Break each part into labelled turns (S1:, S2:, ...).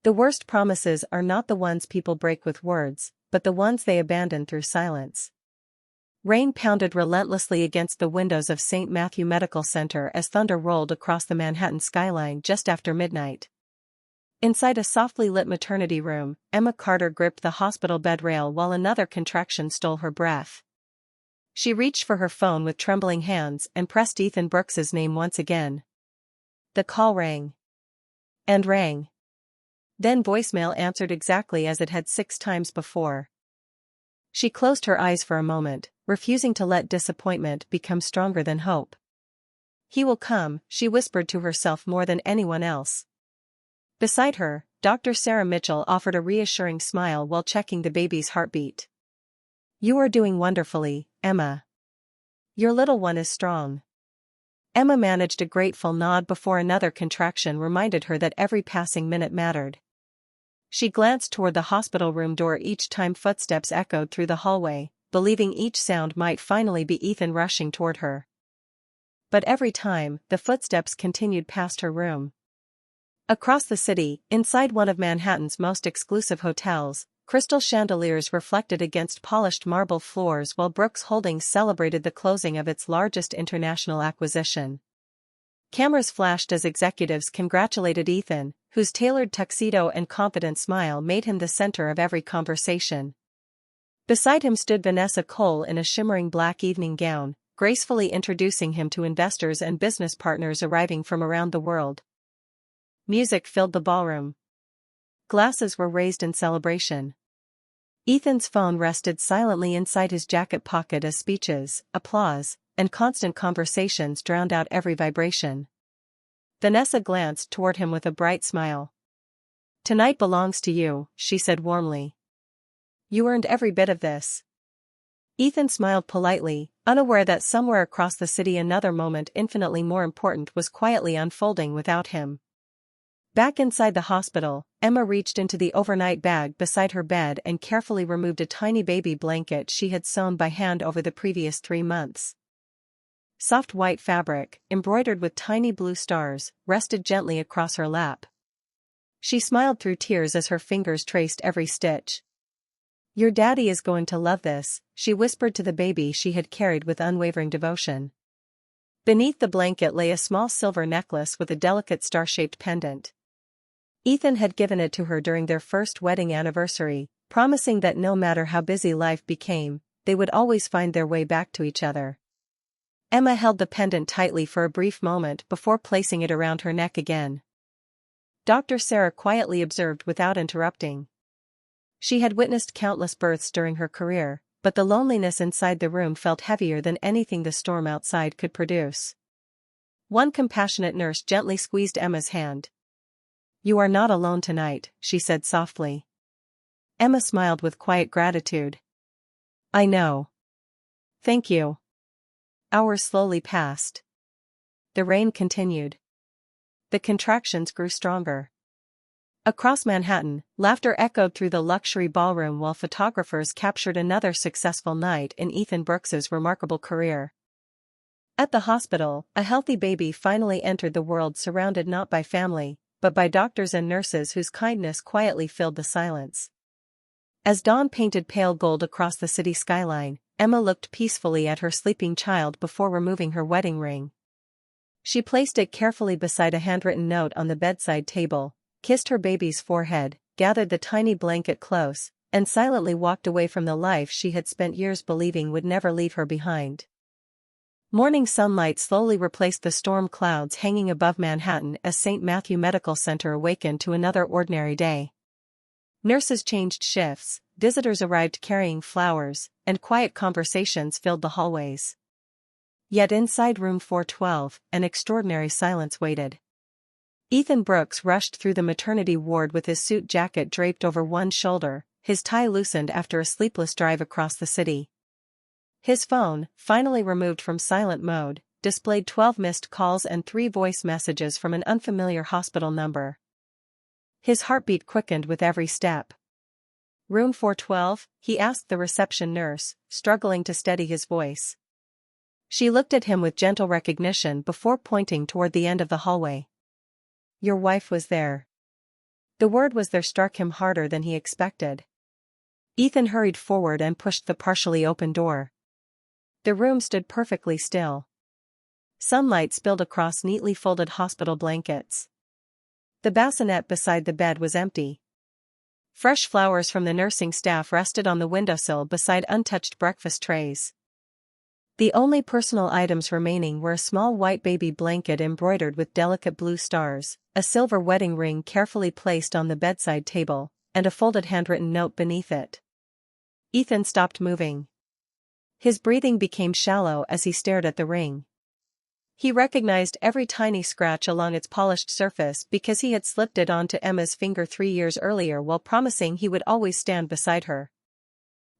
S1: The worst promises are not the ones people break with words, but the ones they abandon through silence. Rain pounded relentlessly against the windows of St. Matthew Medical Center as thunder rolled across the Manhattan skyline just after midnight. Inside a softly lit maternity room, Emma Carter gripped the hospital bed rail while another contraction stole her breath. She reached for her phone with trembling hands and pressed Ethan Brooks's name once again. The call rang. And rang. Then voicemail answered exactly as it had 6 times before. She closed her eyes for a moment, refusing to let disappointment become stronger than hope. He will come, she whispered to herself more than anyone else. Beside her, Dr. Sarah Mitchell offered a reassuring smile while checking the baby's heartbeat. You are doing wonderfully, Emma. Your little one is strong. Emma managed a grateful nod before another contraction reminded her that every passing minute mattered. She glanced toward the hospital room door each time footsteps echoed through the hallway, believing each sound might finally be Ethan rushing toward her. But every time, the footsteps continued past her room. Across the city, inside one of Manhattan's most exclusive hotels, crystal chandeliers reflected against polished marble floors while Brooks Holdings celebrated the closing of its largest international acquisition. Cameras flashed as executives congratulated Ethan, whose tailored tuxedo and confident smile made him the center of every conversation. Beside him stood Vanessa Cole in a shimmering black evening gown, gracefully introducing him to investors and business partners arriving from around the world. Music filled the ballroom. Glasses were raised in celebration. Ethan's phone rested silently inside his jacket pocket as speeches, applause, and constant conversations drowned out every vibration. Vanessa glanced toward him with a bright smile. Tonight belongs to you, she said warmly. You earned every bit of this. Ethan smiled politely, unaware that somewhere across the city another moment infinitely more important was quietly unfolding without him. Back inside the hospital, Emma reached into the overnight bag beside her bed and carefully removed a tiny baby blanket she had sewn by hand over the previous 3 months. Soft white fabric, embroidered with tiny blue stars, rested gently across her lap. She smiled through tears as her fingers traced every stitch. Your daddy is going to love this, she whispered to the baby she had carried with unwavering devotion. Beneath the blanket lay a small silver necklace with a delicate star-shaped pendant. Ethan had given it to her during their first wedding anniversary, promising that no matter how busy life became, they would always find their way back to each other. Emma held the pendant tightly for a brief moment before placing it around her neck again. Dr. Sarah quietly observed without interrupting. She had witnessed countless births during her career, but the loneliness inside the room felt heavier than anything the storm outside could produce. One compassionate nurse gently squeezed Emma's hand. You are not alone tonight, she said softly. Emma smiled with quiet gratitude. I know. Thank you. Hours slowly passed. The rain continued. The contractions grew stronger. Across Manhattan, laughter echoed through the luxury ballroom while photographers captured another successful night in Ethan Brooks's remarkable career. At the hospital, a healthy baby finally entered the world surrounded not by family, but by doctors and nurses whose kindness quietly filled the silence. As dawn painted pale gold across the city skyline, Emma looked peacefully at her sleeping child before removing her wedding ring. She placed it carefully beside a handwritten note on the bedside table, kissed her baby's forehead, gathered the tiny blanket close, and silently walked away from the life she had spent years believing would never leave her behind. Morning sunlight slowly replaced the storm clouds hanging above Manhattan as St. Matthew Medical Center awakened to another ordinary day. Nurses changed shifts, visitors arrived carrying flowers, and quiet conversations filled the hallways. Yet inside room 412, an extraordinary silence waited. Ethan Brooks rushed through the maternity ward with his suit jacket draped over one shoulder, his tie loosened after a sleepless drive across the city. His phone, finally removed from silent mode, displayed 12 missed calls and 3 voice messages from an unfamiliar hospital number. His heartbeat quickened with every step. Room 412, he asked the reception nurse, struggling to steady his voice. She looked at him with gentle recognition before pointing toward the end of the hallway. Your wife was there. The word "was there" struck him harder than he expected. Ethan hurried forward and pushed the partially open door. The room stood perfectly still. Sunlight spilled across neatly folded hospital blankets. The bassinet beside the bed was empty. Fresh flowers from the nursing staff rested on the windowsill beside untouched breakfast trays. The only personal items remaining were a small white baby blanket embroidered with delicate blue stars, a silver wedding ring carefully placed on the bedside table, and a folded handwritten note beneath it. Ethan stopped moving. His breathing became shallow as he stared at the ring. He recognized every tiny scratch along its polished surface because he had slipped it onto Emma's finger 3 years earlier while promising he would always stand beside her.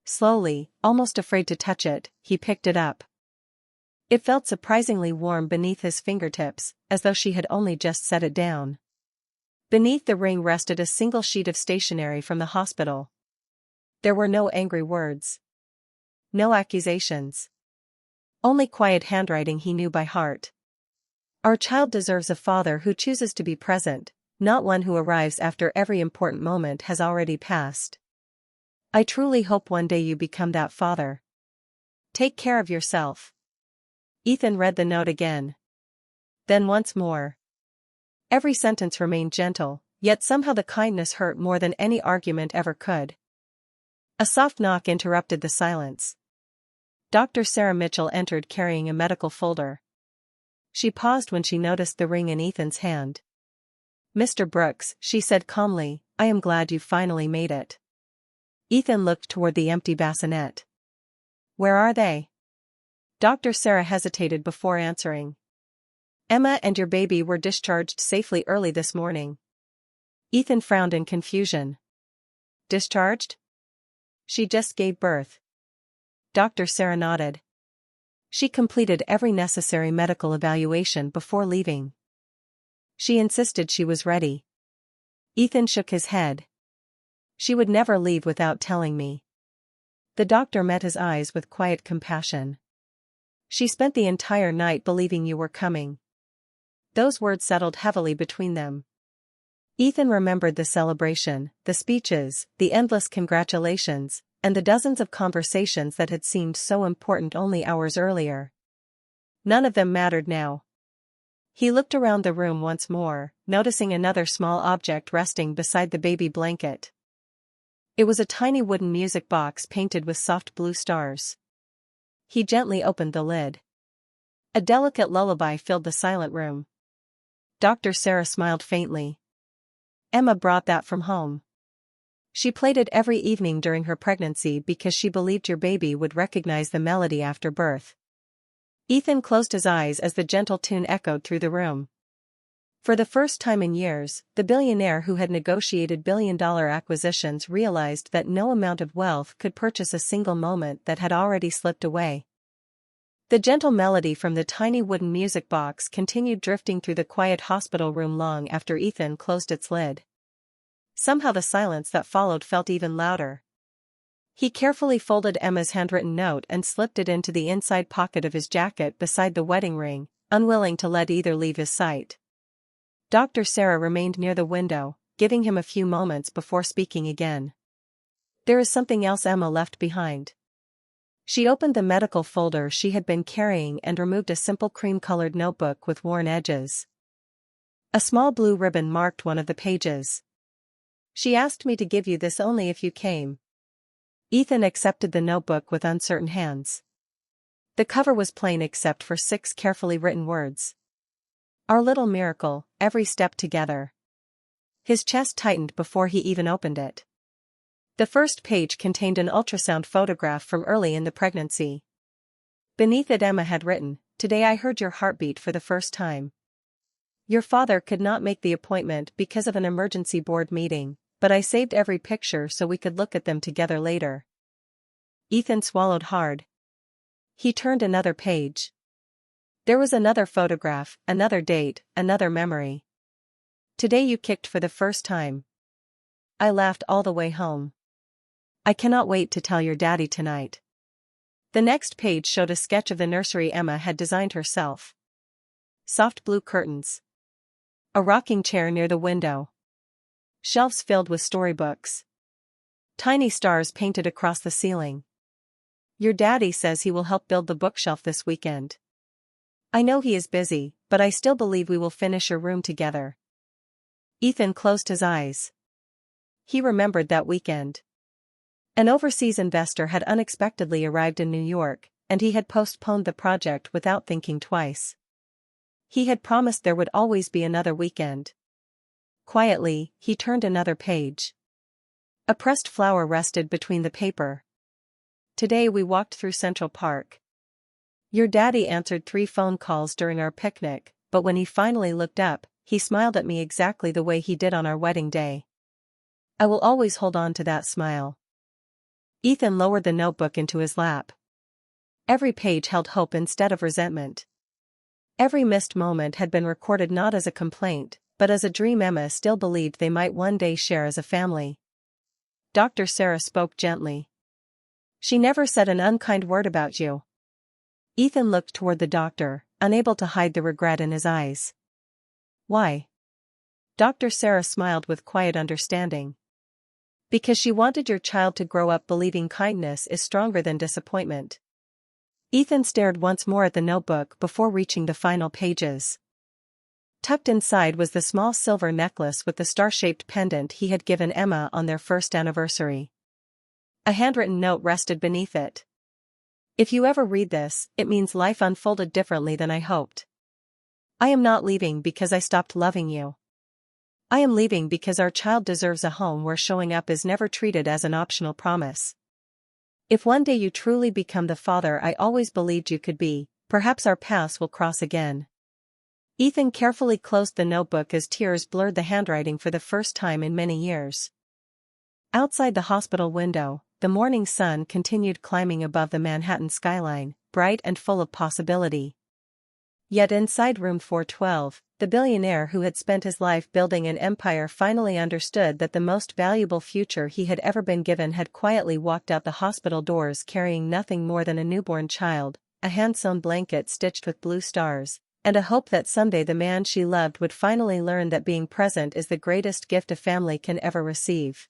S1: Slowly, almost afraid to touch it, he picked it up. It felt surprisingly warm beneath his fingertips, as though she had only just set it down. Beneath the ring rested a single sheet of stationery from the hospital. There were no angry words. No accusations. Only quiet handwriting he knew by heart. Our child deserves a father who chooses to be present, not one who arrives after every important moment has already passed. I truly hope one day you become that father. Take care of yourself. Ethan read the note again. Then once more. Every sentence remained gentle, yet somehow the kindness hurt more than any argument ever could. A soft knock interrupted the silence. Dr. Sarah Mitchell entered carrying a medical folder. She paused when she noticed the ring in Ethan's hand. "Mr. Brooks," she said calmly, "I am glad you finally made it." Ethan looked toward the empty bassinet. "Where are they?" Dr. Sarah hesitated before answering. "Emma and your baby were discharged safely early this morning." Ethan frowned in confusion. "Discharged?" "She just gave birth." Dr. Sarah nodded. "She completed every necessary medical evaluation before leaving. She insisted she was ready." Ethan shook his head. "She would never leave without telling me." The doctor met his eyes with quiet compassion. "She spent the entire night believing you were coming." Those words settled heavily between them. Ethan remembered the celebration, the speeches, the endless congratulations, and the dozens of conversations that had seemed so important only hours earlier. None of them mattered now. He looked around the room once more, noticing another small object resting beside the baby blanket. It was a tiny wooden music box painted with soft blue stars. He gently opened the lid. A delicate lullaby filled the silent room. Dr. Sarah smiled faintly. "Emma brought that from home. She played it every evening during her pregnancy because she believed your baby would recognize the melody after birth." Ethan closed his eyes as the gentle tune echoed through the room. For the first time in years, the billionaire who had negotiated billion-dollar acquisitions realized that no amount of wealth could purchase a single moment that had already slipped away. The gentle melody from the tiny wooden music box continued drifting through the quiet hospital room long after Ethan closed its lid. Somehow the silence that followed felt even louder. He carefully folded Emma's handwritten note and slipped it into the inside pocket of his jacket beside the wedding ring, unwilling to let either leave his sight. Dr. Sarah remained near the window, giving him a few moments before speaking again. "There is something else Emma left behind." She opened the medical folder she had been carrying and removed a simple cream-colored notebook with worn edges. A small blue ribbon marked one of the pages. "She asked me to give you this only if you came." Ethan accepted the notebook with uncertain hands. The cover was plain except for 6 carefully written words. "Our little miracle, every step together." His chest tightened before he even opened it. The first page contained an ultrasound photograph from early in the pregnancy. Beneath it Emma had written, "Today I heard your heartbeat for the first time. Your father could not make the appointment because of an emergency board meeting, but I saved every picture so we could look at them together later." Ethan swallowed hard. He turned another page. There was another photograph, another date, another memory. "Today you kicked for the first time. I laughed all the way home. I cannot wait to tell your daddy tonight." The next page showed a sketch of the nursery Emma had designed herself. Soft blue curtains. A rocking chair near the window. shelves filled with storybooks. Tiny stars painted across the ceiling. Your daddy says he will help build the bookshelf this weekend. I know he is busy, but I still believe we will finish your room together. Ethan closed his eyes. He remembered that weekend. An overseas investor had unexpectedly arrived in New York, and he had postponed the project without thinking twice. He had promised there would always be another weekend. Quietly, he turned another page. A pressed flower rested between the paper. Today we walked through Central Park. Your daddy answered 3 phone calls during our picnic, but when he finally looked up, he smiled at me exactly the way he did on our wedding day. I will always hold on to that smile. Ethan lowered the notebook into his lap. Every page held hope instead of resentment. Every missed moment had been recorded not as a complaint, but as a dream Emma still believed they might one day share as a family. Dr. Sarah spoke gently. She never said an unkind word about you. Ethan looked toward the doctor, unable to hide the regret in his eyes. Why? Dr. Sarah smiled with quiet understanding. Because she wanted your child to grow up believing kindness is stronger than disappointment. Ethan stared once more at the notebook before reaching the final pages. Tucked inside was the small silver necklace with the star-shaped pendant he had given Emma on their first anniversary. A handwritten note rested beneath it. If you ever read this, it means life unfolded differently than I hoped. I am not leaving because I stopped loving you. I am leaving because our child deserves a home where showing up is never treated as an optional promise. If one day you truly become the father I always believed you could be, perhaps our paths will cross again. Ethan carefully closed the notebook as tears blurred the handwriting for the first time in many years. Outside the hospital window, the morning sun continued climbing above the Manhattan skyline, bright and full of possibility. Yet inside room 412, the billionaire who had spent his life building an empire finally understood that the most valuable future he had ever been given had quietly walked out the hospital doors carrying nothing more than a newborn child, a hand-sewn blanket stitched with blue stars, and a hope that someday the man she loved would finally learn that being present is the greatest gift a family can ever receive.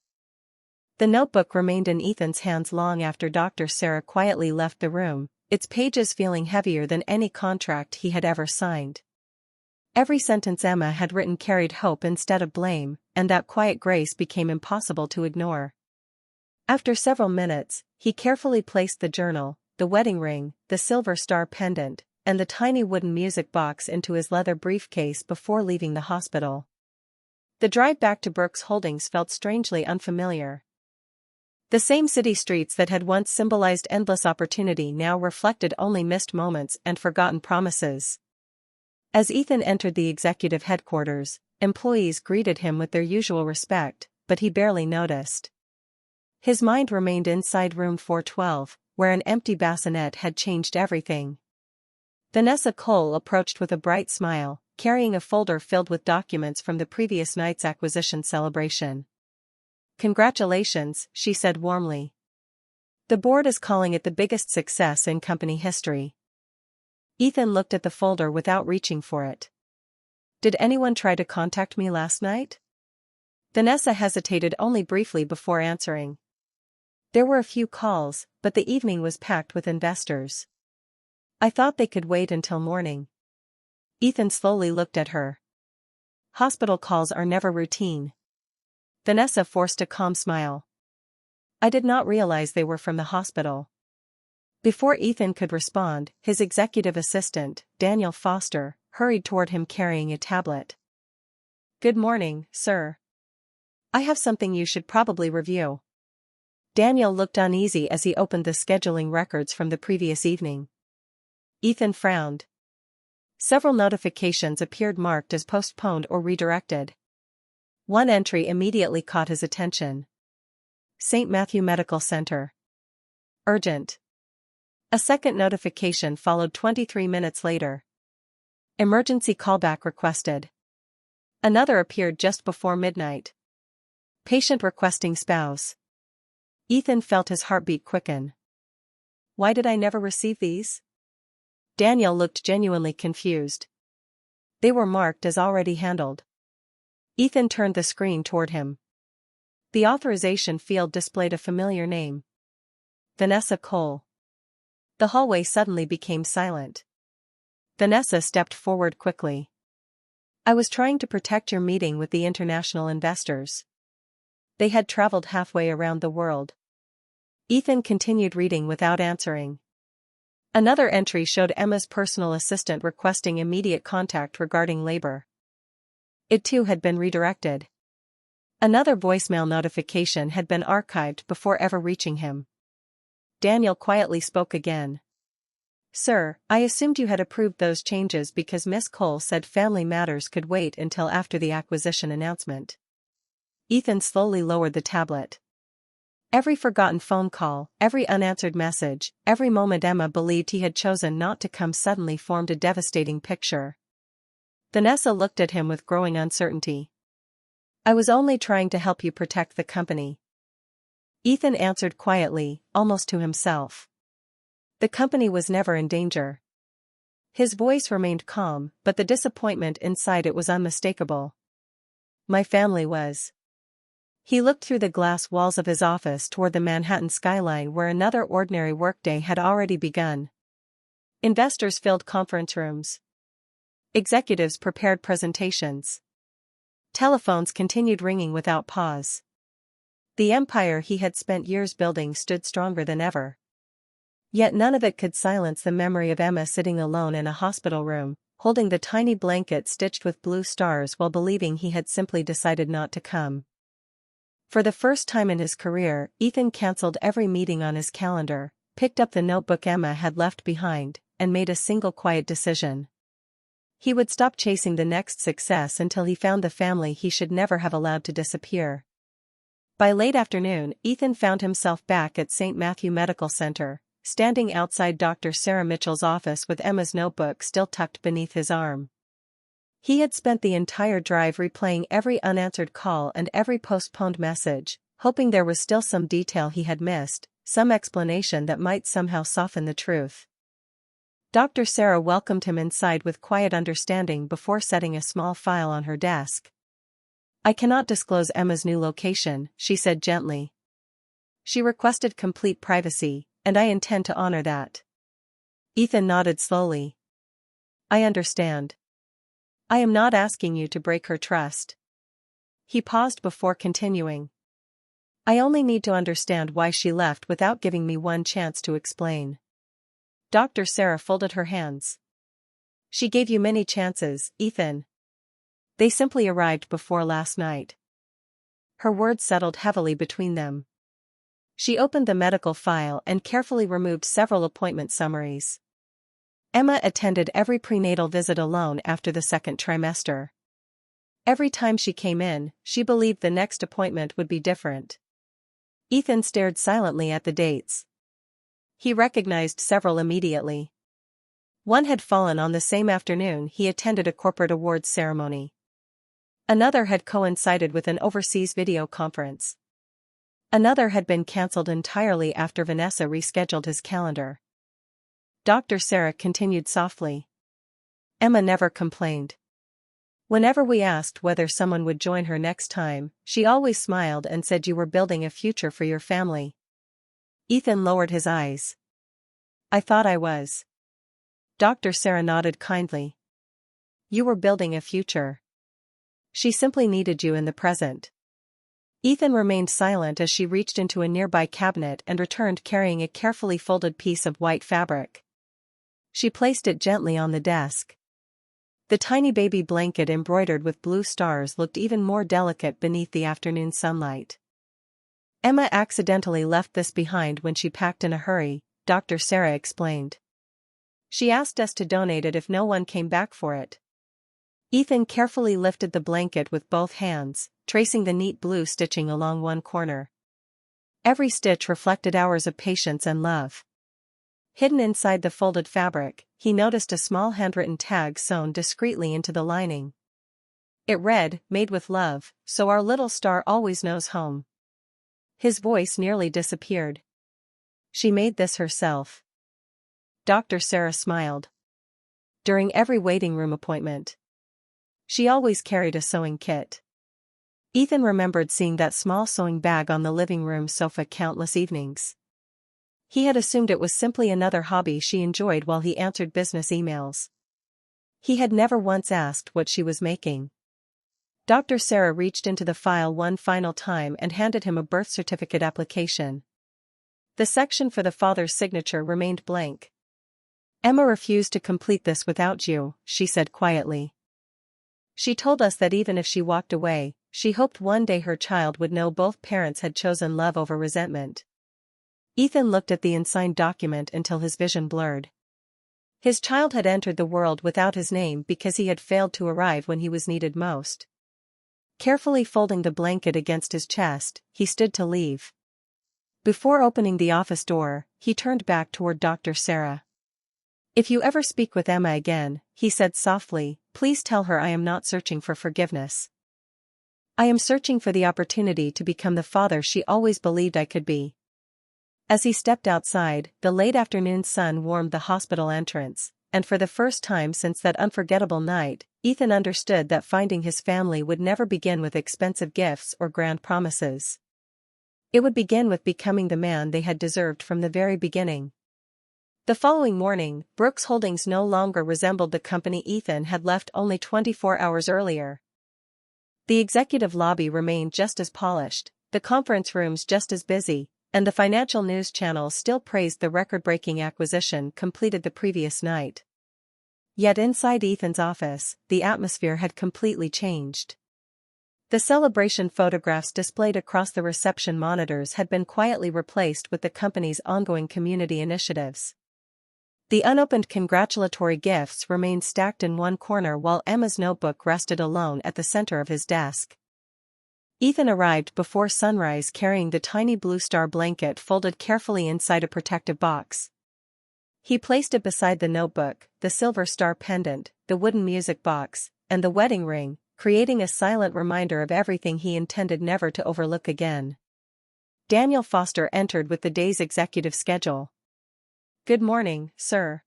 S1: The notebook remained in Ethan's hands long after Dr. Sarah quietly left the room, its pages feeling heavier than any contract he had ever signed. Every sentence Emma had written carried hope instead of blame, and that quiet grace became impossible to ignore. After several minutes, he carefully placed the journal, the wedding ring, the silver star pendant, and the tiny wooden music box into his leather briefcase before leaving the hospital. The drive back to Brooks Holdings felt strangely unfamiliar. The same city streets that had once symbolized endless opportunity now reflected only missed moments and forgotten promises. As Ethan entered the executive headquarters, employees greeted him with their usual respect, but he barely noticed. His mind remained inside room 412, where an empty bassinet had changed everything. Vanessa Cole approached with a bright smile, carrying a folder filled with documents from the previous night's acquisition celebration. Congratulations, she said warmly. The board is calling it the biggest success in company history. Ethan looked at the folder without reaching for it. Did anyone try to contact me last night? Vanessa hesitated only briefly before answering. There were a few calls, but the evening was packed with investors. I thought they could wait until morning. Ethan slowly looked at her. Hospital calls are never routine. Vanessa forced a calm smile. I did not realize they were from the hospital. Before Ethan could respond, his executive assistant, Daniel Foster, hurried toward him carrying a tablet. Good morning, sir. I have something you should probably review. Daniel looked uneasy as he opened the scheduling records from the previous evening. Ethan frowned. Several notifications appeared marked as postponed or redirected. One entry immediately caught his attention. St. Matthew Medical Center. Urgent. A second notification followed 23 minutes later. Emergency callback requested. Another appeared just before midnight. Patient requesting spouse. Ethan felt his heartbeat quicken. Why did I never receive these? Daniel looked genuinely confused. They were marked as already handled. Ethan turned the screen toward him. The authorization field displayed a familiar name. Vanessa Cole. The hallway suddenly became silent. Vanessa stepped forward quickly. I was trying to protect your meeting with the international investors. They had traveled halfway around the world. Ethan continued reading without answering. Another entry showed Emma's personal assistant requesting immediate contact regarding labor. It too had been redirected. Another voicemail notification had been archived before ever reaching him. Daniel quietly spoke again. Sir, I assumed you had approved those changes because Miss Cole said family matters could wait until after the acquisition announcement. Ethan slowly lowered the tablet. Every forgotten phone call, every unanswered message, every moment Emma believed he had chosen not to come suddenly formed a devastating picture. Vanessa looked at him with growing uncertainty. I was only trying to help you protect the company. Ethan answered quietly, almost to himself. The company was never in danger. His voice remained calm, but the disappointment inside it was unmistakable. My family was. He looked through the glass walls of his office toward the Manhattan skyline where another ordinary workday had already begun. Investors filled conference rooms. Executives prepared presentations. Telephones continued ringing without pause. The empire he had spent years building stood stronger than ever. Yet none of it could silence the memory of Emma sitting alone in a hospital room, holding the tiny blanket stitched with blue stars while believing he had simply decided not to come. For the first time in his career, Ethan canceled every meeting on his calendar, picked up the notebook Emma had left behind, and made a single quiet decision. He would stop chasing the next success until he found the family he should never have allowed to disappear. By late afternoon, Ethan found himself back at St. Matthew Medical Center, standing outside Dr. Sarah Mitchell's office with Emma's notebook still tucked beneath his arm. He had spent the entire drive replaying every unanswered call and every postponed message, hoping there was still some detail he had missed, some explanation that might somehow soften the truth. Dr. Sarah welcomed him inside with quiet understanding before setting a small file on her desk. I cannot disclose Emma's new location, she said gently. She requested complete privacy, and I intend to honor that. Ethan nodded slowly. I understand. I am not asking you to break her trust. He paused before continuing. I only need to understand why she left without giving me one chance to explain. Dr. Sarah folded her hands. She gave you many chances, Ethan. They simply arrived before last night. Her words settled heavily between them. She opened the medical file and carefully removed several appointment summaries. Emma attended every prenatal visit alone after the second trimester. Every time she came in, she believed the next appointment would be different. Ethan stared silently at the dates. He recognized several immediately. One had fallen on the same afternoon he attended a corporate awards ceremony. Another had coincided with an overseas video conference. Another had been cancelled entirely after Vanessa rescheduled his calendar. Dr. Sarah continued softly. Emma never complained. Whenever we asked whether someone would join her next time, she always smiled and said you were building a future for your family. Ethan lowered his eyes. I thought I was. Dr. Sarah nodded kindly. You were building a future. She simply needed you in the present. Ethan remained silent as she reached into a nearby cabinet and returned carrying a carefully folded piece of white fabric. She placed it gently on the desk. The tiny baby blanket embroidered with blue stars looked even more delicate beneath the afternoon sunlight. Emma accidentally left this behind when she packed in a hurry, Dr. Sarah explained. She asked us to donate it if no one came back for it. Ethan carefully lifted the blanket with both hands, tracing the neat blue stitching along one corner. Every stitch reflected hours of patience and love. Hidden inside the folded fabric, he noticed a small handwritten tag sewn discreetly into the lining. It read, "Made with love, so our little star always knows home." His voice nearly disappeared. She made this herself. Dr. Sarah smiled. During every waiting room appointment. She always carried a sewing kit. Ethan remembered seeing that small sewing bag on the living room sofa countless evenings. He had assumed it was simply another hobby she enjoyed while he answered business emails. He had never once asked what she was making. Dr. Sarah reached into the file one final time and handed him a birth certificate application. The section for the father's signature remained blank. "Emma refused to complete this without you," she said quietly. "She told us that even if she walked away, she hoped one day her child would know both parents had chosen love over resentment." Ethan looked at the unsigned document until his vision blurred. His child had entered the world without his name because he had failed to arrive when he was needed most. Carefully folding the blanket against his chest, he stood to leave. Before opening the office door, he turned back toward Dr. Sarah. "If you ever speak with Emma again," he said softly, "please tell her I am not searching for forgiveness. I am searching for the opportunity to become the father she always believed I could be." As he stepped outside, the late afternoon sun warmed the hospital entrance, and for the first time since that unforgettable night, Ethan understood that finding his family would never begin with expensive gifts or grand promises. It would begin with becoming the man they had deserved from the very beginning. The following morning, Brooks Holdings no longer resembled the company Ethan had left only 24 hours earlier. The executive lobby remained just as polished, the conference rooms just as busy, and the financial news channels still praised the record-breaking acquisition completed the previous night. Yet inside Ethan's office, the atmosphere had completely changed. The celebration photographs displayed across the reception monitors had been quietly replaced with the company's ongoing community initiatives. The unopened congratulatory gifts remained stacked in one corner while Emma's notebook rested alone at the center of his desk. Ethan arrived before sunrise carrying the tiny blue star blanket folded carefully inside a protective box. He placed it beside the notebook, the silver star pendant, the wooden music box, and the wedding ring, creating a silent reminder of everything he intended never to overlook again. Daniel Foster entered with the day's executive schedule. "Good morning, sir.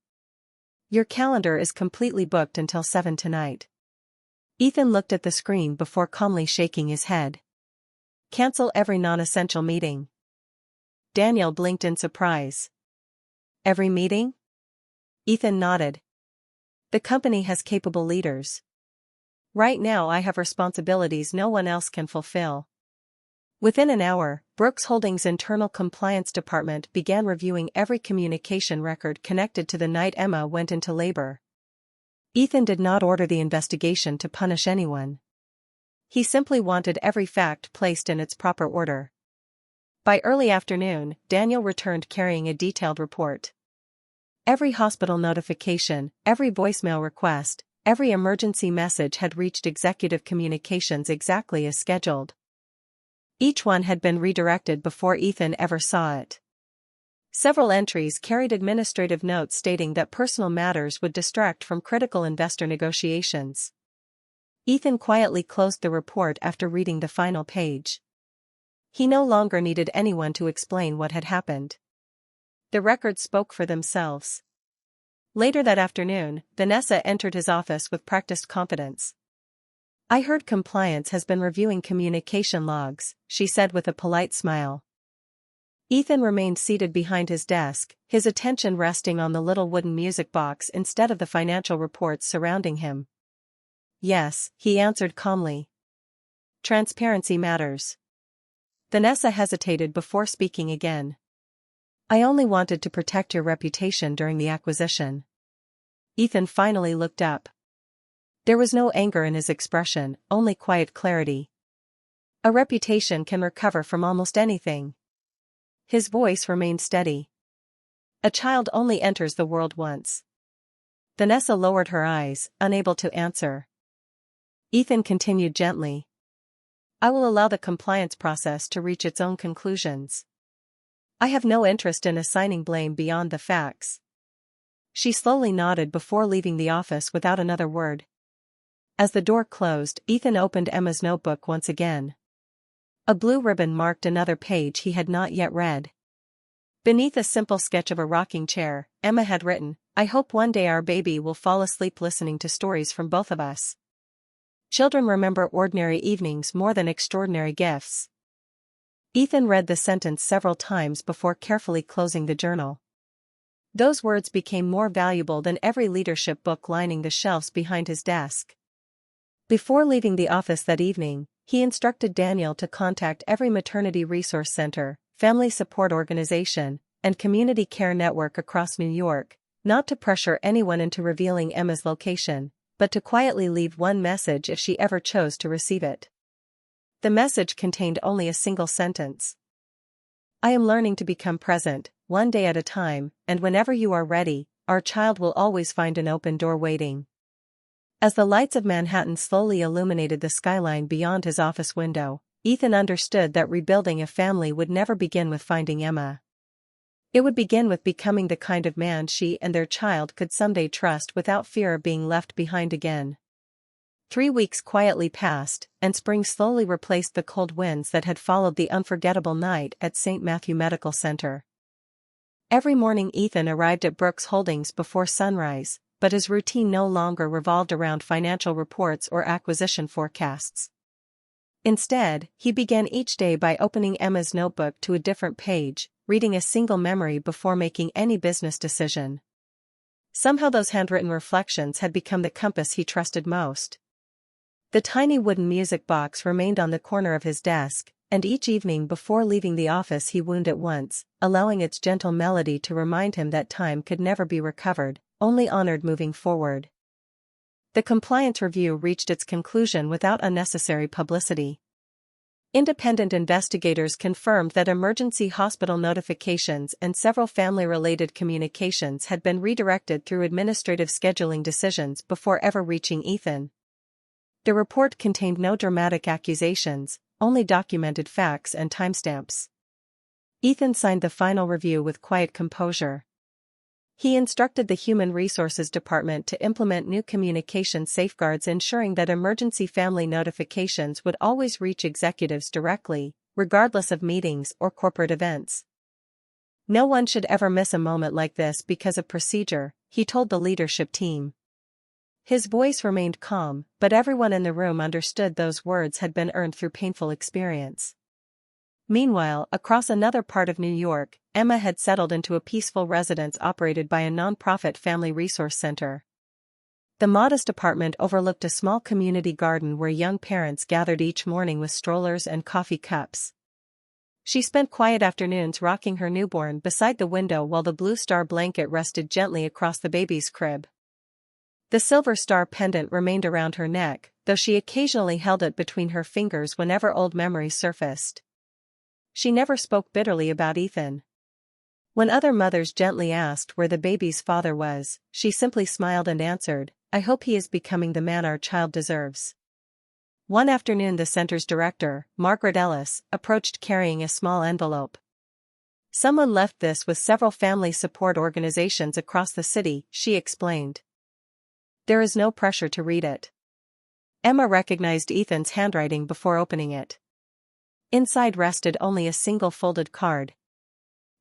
S1: Your calendar is completely booked until 7 tonight." Ethan looked at the screen before calmly shaking his head. "Cancel every non-essential meeting." Daniel blinked in surprise. "Every meeting?" Ethan nodded. "The company has capable leaders. Right now I have responsibilities no one else can fulfill." Within an hour, Brooks Holdings' internal compliance department began reviewing every communication record connected to the night Emma went into labor. Ethan did not order the investigation to punish anyone. He simply wanted every fact placed in its proper order. By early afternoon, Daniel returned carrying a detailed report. Every hospital notification, every voicemail request, every emergency message had reached executive communications exactly as scheduled. Each one had been redirected before Ethan ever saw it. Several entries carried administrative notes stating that personal matters would distract from critical investor negotiations. Ethan quietly closed the report after reading the final page. He no longer needed anyone to explain what had happened. The records spoke for themselves. Later that afternoon, Vanessa entered his office with practiced confidence. "I heard compliance has been reviewing communication logs," she said with a polite smile. Ethan remained seated behind his desk, his attention resting on the little wooden music box instead of the financial reports surrounding him. "Yes," he answered calmly. "Transparency matters." Vanessa hesitated before speaking again. "I only wanted to protect your reputation during the acquisition." Ethan finally looked up. There was no anger in his expression, only quiet clarity. "A reputation can recover from almost anything." His voice remained steady. "A child only enters the world once." Vanessa lowered her eyes, unable to answer. Ethan continued gently. "I will allow the compliance process to reach its own conclusions. I have no interest in assigning blame beyond the facts." She slowly nodded before leaving the office without another word. As the door closed, Ethan opened Emma's notebook once again. A blue ribbon marked another page he had not yet read. Beneath a simple sketch of a rocking chair, Emma had written, "I hope one day our baby will fall asleep listening to stories from both of us." Children remember ordinary evenings more than extraordinary gifts. Ethan read the sentence several times before carefully closing the journal. Those words became more valuable than every leadership book lining the shelves behind his desk. Before leaving the office that evening, he instructed Daniel to contact every maternity resource center, family support organization, and community care network across New York, not to pressure anyone into revealing Emma's location, but to quietly leave one message if she ever chose to receive it. The message contained only a single sentence. I am learning to become present, one day at a time, and whenever you are ready, our child will always find an open door waiting. As the lights of Manhattan slowly illuminated the skyline beyond his office window, Ethan understood that rebuilding a family would never begin with finding Emma. It would begin with becoming the kind of man she and their child could someday trust without fear of being left behind again. 3 weeks quietly passed, and spring slowly replaced the cold winds that had followed the unforgettable night at St. Matthew Medical Center. Every morning Ethan arrived at Brooks Holdings before sunrise, but his routine no longer revolved around financial reports or acquisition forecasts. Instead, he began each day by opening Emma's notebook to a different page, reading a single memory before making any business decision. Somehow those handwritten reflections had become the compass he trusted most. The tiny wooden music box remained on the corner of his desk, and each evening before leaving the office he wound it once, allowing its gentle melody to remind him that time could never be recovered, only honored moving forward. The compliance review reached its conclusion without unnecessary publicity. Independent investigators confirmed that emergency hospital notifications and several family-related communications had been redirected through administrative scheduling decisions before ever reaching Ethan. The report contained no dramatic accusations, only documented facts and timestamps. Ethan signed the final review with quiet composure. He instructed the Human Resources Department to implement new communication safeguards ensuring that emergency family notifications would always reach executives directly, regardless of meetings or corporate events. No one should ever miss a moment like this because of procedure, he told the leadership team. His voice remained calm, but everyone in the room understood those words had been earned through painful experience. Meanwhile, across another part of New York, Emma had settled into a peaceful residence operated by a nonprofit family resource center. The modest apartment overlooked a small community garden where young parents gathered each morning with strollers and coffee cups. She spent quiet afternoons rocking her newborn beside the window while the blue star blanket rested gently across the baby's crib. The silver star pendant remained around her neck, though she occasionally held it between her fingers whenever old memories surfaced. She never spoke bitterly about Ethan. When other mothers gently asked where the baby's father was, she simply smiled and answered, "I hope he is becoming the man our child deserves." One afternoon the center's director, Margaret Ellis, approached carrying a small envelope. "Someone left this with several family support organizations across the city," she explained. "There is no pressure to read it." Emma recognized Ethan's handwriting before opening it. Inside rested only a single folded card.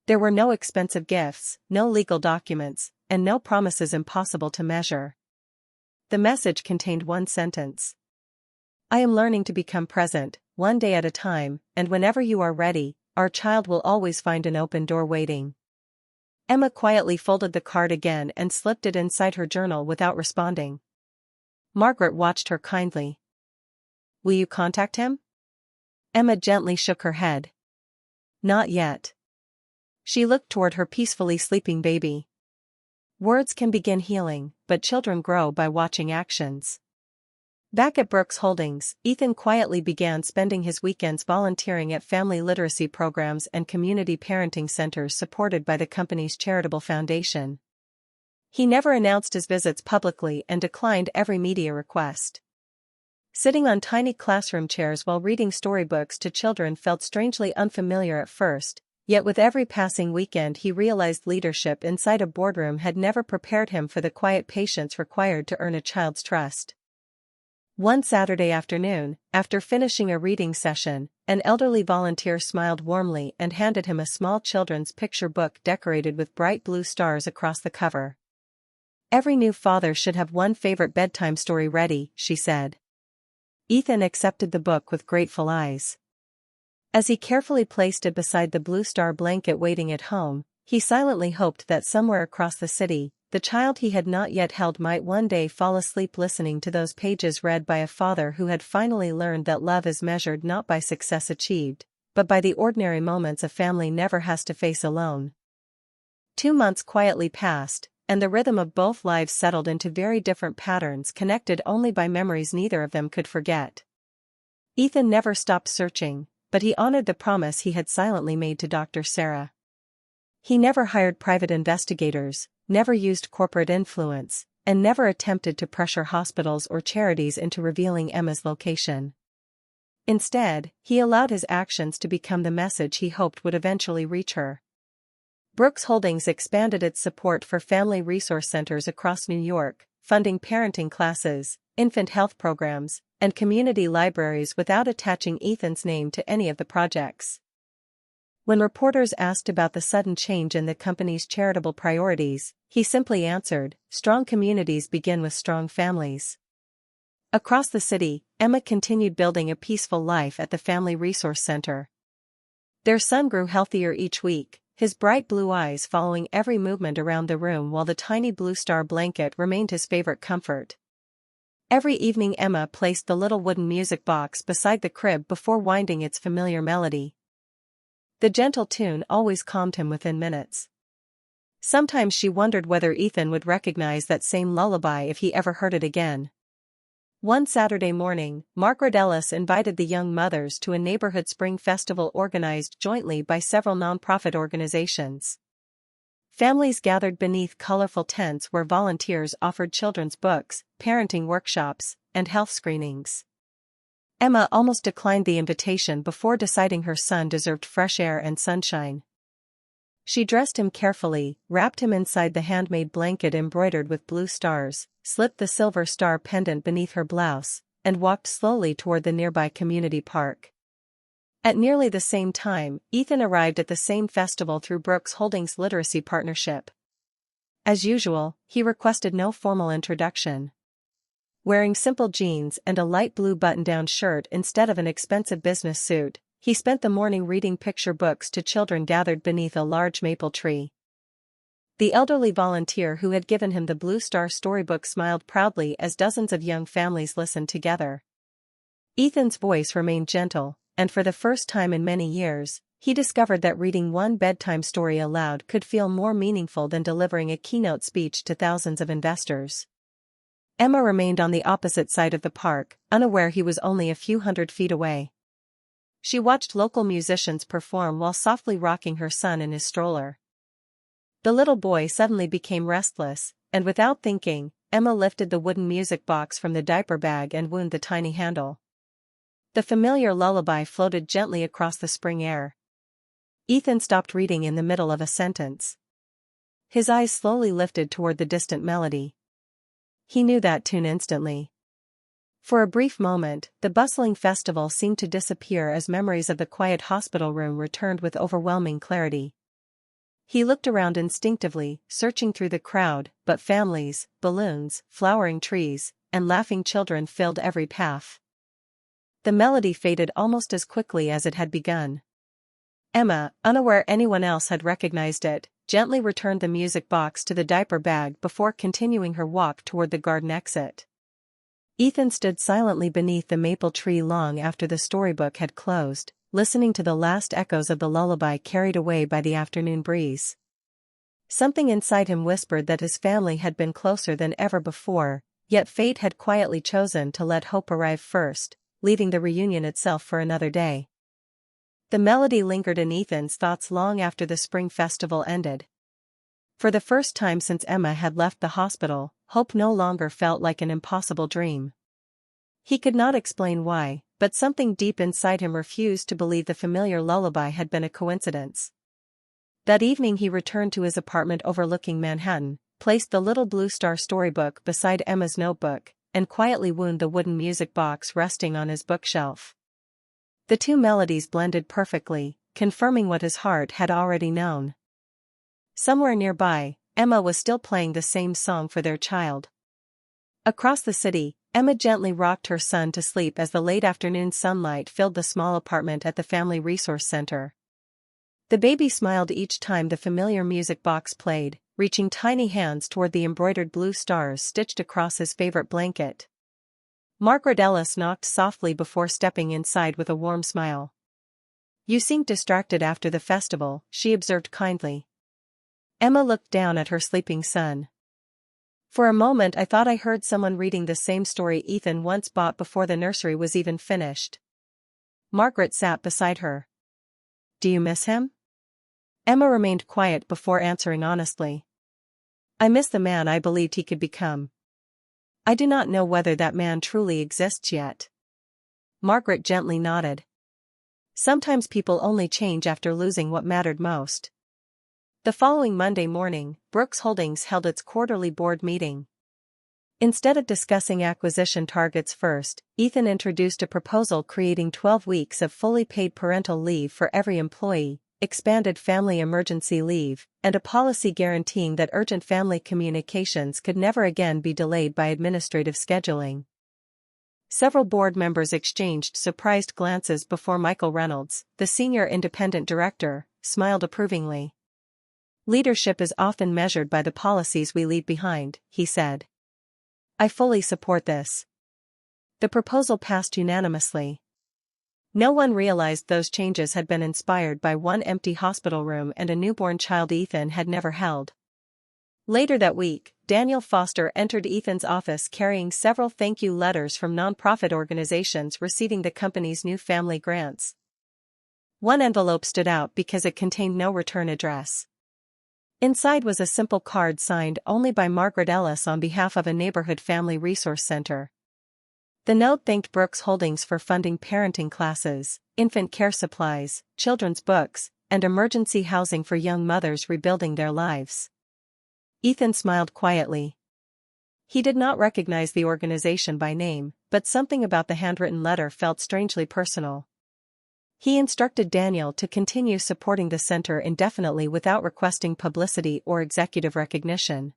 S1: There were no expensive gifts, no legal documents, and no promises impossible to measure. The message contained one sentence. I am learning to become present, one day at a time, and whenever you are ready, our child will always find an open door waiting. Emma quietly folded the card again and slipped it inside her journal without responding. Margaret watched her kindly. Will you contact him? Emma gently shook her head. Not yet. She looked toward her peacefully sleeping baby. Words can begin healing, but children grow by watching actions. Back at Brooks Holdings, Ethan quietly began spending his weekends volunteering at family literacy programs and community parenting centers supported by the company's charitable foundation. He never announced his visits publicly and declined every media request. Sitting on tiny classroom chairs while reading storybooks to children felt strangely unfamiliar at first, yet with every passing weekend he realized leadership inside a boardroom had never prepared him for the quiet patience required to earn a child's trust. One Saturday afternoon, after finishing a reading session, an elderly volunteer smiled warmly and handed him a small children's picture book decorated with bright blue stars across the cover. Every new father should have one favorite bedtime story ready, she said. Ethan accepted the book with grateful eyes. As he carefully placed it beside the blue star blanket waiting at home, he silently hoped that somewhere across the city, the child he had not yet held might one day fall asleep listening to those pages read by a father who had finally learned that love is measured not by success achieved, but by the ordinary moments a family never has to face alone. 2 months quietly passed, and the rhythm of both lives settled into very different patterns connected only by memories neither of them could forget. Ethan never stopped searching, but he honored the promise he had silently made to Dr. Sarah. He never hired private investigators, never used corporate influence, and never attempted to pressure hospitals or charities into revealing Emma's location. Instead, he allowed his actions to become the message he hoped would eventually reach her. Brooks Holdings expanded its support for family resource centers across New York, funding parenting classes, infant health programs, and community libraries without attaching Ethan's name to any of the projects. When reporters asked about the sudden change in the company's charitable priorities, he simply answered, "Strong communities begin with strong families." Across the city, Emma continued building a peaceful life at the Family Resource Center. Their son grew healthier each week, his bright blue eyes following every movement around the room while the tiny blue star blanket remained his favorite comfort. Every evening Emma placed the little wooden music box beside the crib before winding its familiar melody. The gentle tune always calmed him within minutes. Sometimes she wondered whether Ethan would recognize that same lullaby if he ever heard it again. One Saturday morning, Margaret Ellis invited the young mothers to a neighborhood spring festival organized jointly by several nonprofit organizations. Families gathered beneath colorful tents where volunteers offered children's books, parenting workshops, and health screenings. Emma almost declined the invitation before deciding her son deserved fresh air and sunshine. She dressed him carefully, wrapped him inside the handmade blanket embroidered with blue stars, slipped the silver star pendant beneath her blouse, and walked slowly toward the nearby community park. At nearly the same time, Ethan arrived at the same festival through Brooks Holdings' literacy partnership. As usual, he requested no formal introduction. Wearing simple jeans and a light blue button-down shirt instead of an expensive business suit, he spent the morning reading picture books to children gathered beneath a large maple tree. The elderly volunteer who had given him the Blue Star storybook smiled proudly as dozens of young families listened together. Ethan's voice remained gentle, and for the first time in many years, he discovered that reading one bedtime story aloud could feel more meaningful than delivering a keynote speech to thousands of investors. Emma remained on the opposite side of the park, unaware he was only a few hundred feet away. She watched local musicians perform while softly rocking her son in his stroller. The little boy suddenly became restless, and without thinking, Emma lifted the wooden music box from the diaper bag and wound the tiny handle. The familiar lullaby floated gently across the spring air. Ethan stopped reading in the middle of a sentence. His eyes slowly lifted toward the distant melody. He knew that tune instantly. For a brief moment, the bustling festival seemed to disappear as memories of the quiet hospital room returned with overwhelming clarity. He looked around instinctively, searching through the crowd, but families, balloons, flowering trees, and laughing children filled every path. The melody faded almost as quickly as it had begun. Emma, unaware anyone else had recognized it, gently returned the music box to the diaper bag before continuing her walk toward the garden exit. Ethan stood silently beneath the maple tree long after the storybook had closed, listening to the last echoes of the lullaby carried away by the afternoon breeze. Something inside him whispered that his family had been closer than ever before, yet fate had quietly chosen to let hope arrive first, leaving the reunion itself for another day. The melody lingered in Ethan's thoughts long after the spring festival ended. For the first time since Emma had left the hospital, hope no longer felt like an impossible dream. He could not explain why, but something deep inside him refused to believe the familiar lullaby had been a coincidence. That evening he returned to his apartment overlooking Manhattan, placed the little Blue Star storybook beside Emma's notebook, and quietly wound the wooden music box resting on his bookshelf. The two melodies blended perfectly, confirming what his heart had already known. Somewhere nearby, Emma was still playing the same song for their child. Across the city, Emma gently rocked her son to sleep as the late afternoon sunlight filled the small apartment at the Family Resource Center. The baby smiled each time the familiar music box played, reaching tiny hands toward the embroidered blue stars stitched across his favorite blanket. Margaret Ellis knocked softly before stepping inside with a warm smile. "You seemed distracted after the festival," she observed kindly. Emma looked down at her sleeping son. "For a moment I thought I heard someone reading the same story Ethan once bought before the nursery was even finished." Margaret sat beside her. "Do you miss him?" Emma remained quiet before answering honestly. "I miss the man I believed he could become. I do not know whether that man truly exists yet." Margaret gently nodded. "Sometimes people only change after losing what mattered most." The following Monday morning, Brooks Holdings held its quarterly board meeting. Instead of discussing acquisition targets first, Ethan introduced a proposal creating 12 weeks of fully paid parental leave for every employee, expanded family emergency leave, and a policy guaranteeing that urgent family communications could never again be delayed by administrative scheduling. Several board members exchanged surprised glances before Michael Reynolds, the senior independent director, smiled approvingly. "Leadership is often measured by the policies we leave behind," he said. "I fully support this." The proposal passed unanimously. No one realized those changes had been inspired by one empty hospital room and a newborn child Ethan had never held. Later that week, Daniel Foster entered Ethan's office carrying several thank you letters from nonprofit organizations receiving the company's new family grants. One envelope stood out because it contained no return address. Inside was a simple card signed only by Margaret Ellis on behalf of a neighborhood family resource center. The note thanked Brooks Holdings for funding parenting classes, infant care supplies, children's books, and emergency housing for young mothers rebuilding their lives. Ethan smiled quietly. He did not recognize the organization by name, but something about the handwritten letter felt strangely personal. He instructed Daniel to continue supporting the center indefinitely without requesting publicity or executive recognition.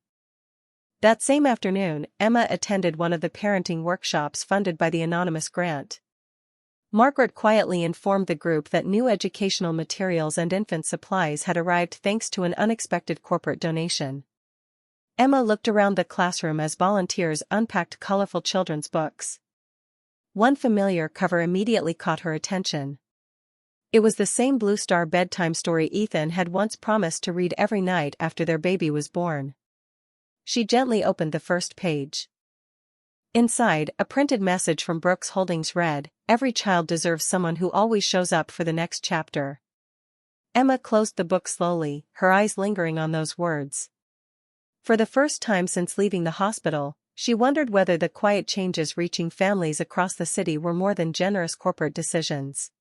S1: That same afternoon, Emma attended one of the parenting workshops funded by the anonymous grant. Margaret quietly informed the group that new educational materials and infant supplies had arrived thanks to an unexpected corporate donation. Emma looked around the classroom as volunteers unpacked colorful children's books. One familiar cover immediately caught her attention. It was the same Blue Star bedtime story Ethan had once promised to read every night after their baby was born. She gently opened the first page. Inside, a printed message from Brooks Holdings read, "Every child deserves someone who always shows up for the next chapter." Emma closed the book slowly, her eyes lingering on those words. For the first time since leaving the hospital, she wondered whether the quiet changes reaching families across the city were more than generous corporate decisions.